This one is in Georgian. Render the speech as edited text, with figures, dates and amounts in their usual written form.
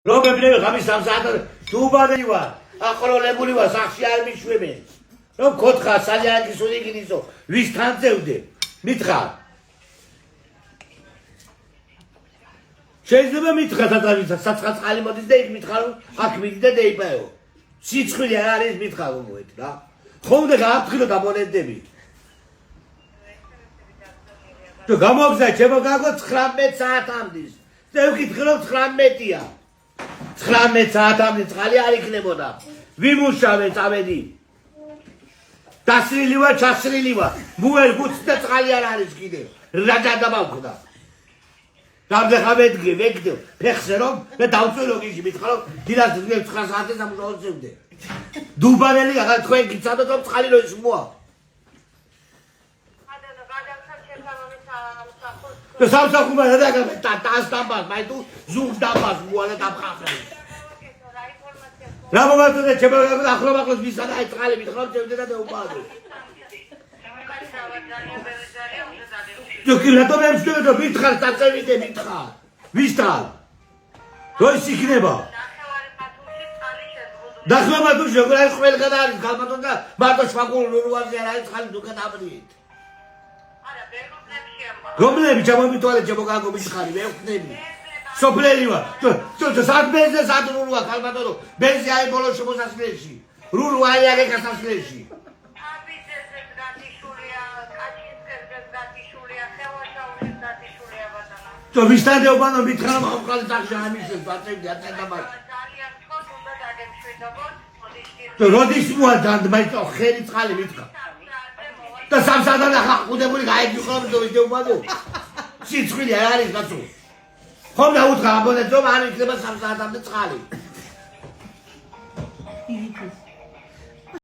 Robebile gamis samsada dubadeli var. Aqrolebuli var, saxshi ar miშვებენ. Რომ გოთხა საჯარაკი სული გინისო, ვის თანძევდე? მითხრა. შეიძლება მითხრა თათავისა, საცხაც ყალი მოდის და იქ მითხრა რომ აქ მიდი და დაიბაეო. სიცხვილე არ არის მითხრა რომ მოეთ რა. ხომდა გააფრთხილო დაბონებდები. თუ გამოგზა ჩემო გაგო 19 საათამდე. შევკითხე რომ 19-ია. 19 საათამდე წყალი არ იქნებოდა. ვიმუშავე წავედი. დასრილი ვარ, ჩასრილი ვარ. მუერ გუც და წყალი არ არის კიდე. რა გადამავხდა. დამძახა ვეგდე, ფეხზე რომ და დავწვილო გიჟი, მითხრა რომ დილას 9 საათზე სამუშაოზე. დუბანელი აღარ თქვენ გიცადოთ რომ წყალი რო ისმოა. და სამსახურმა რა დაგაბე ტას დამბას, მაი თუ ზუგს დამბას მოალა დამხახრე. რა მომაწოდე ჩემო ახლოს ვისა და აი წყალი მითხრა რომ შევდე და დაუბადო. ჯოკი რატომ ემსჯერე და მითხარ დაწევიდე მითხარ. ვისთან? როის იქნება? ნახევრად მათუში როგორ არის ყველგან არის გამატონ და მარტო შვაგულ რუაზე არ არის ხალი დუკა დაბრიეთ. რომლები ჩამომიტვალე ჩემო გაგო მიშხარი მე ვხდები. სოფლელი ვარ. სად ბენზე სად რულია ხალბატონო. ბენზე აი ბოლო შემოსასვლელში. რული აი აგე გასასვლელში. то ვისთან დაუბანო მითხრა რომ ხალხი დაგჟა ამისეს ბაწევდი აწენდა то როდის მოადან მაიტო ხერი წყალი მითხრა და სამსადან ახყუდებული გაიგიხო რომ დაუბანო სიცხვილე არ არის გაწუ ხომ დაუთხა აბონეთ რომ არ იქნება სამსადამდე წყალი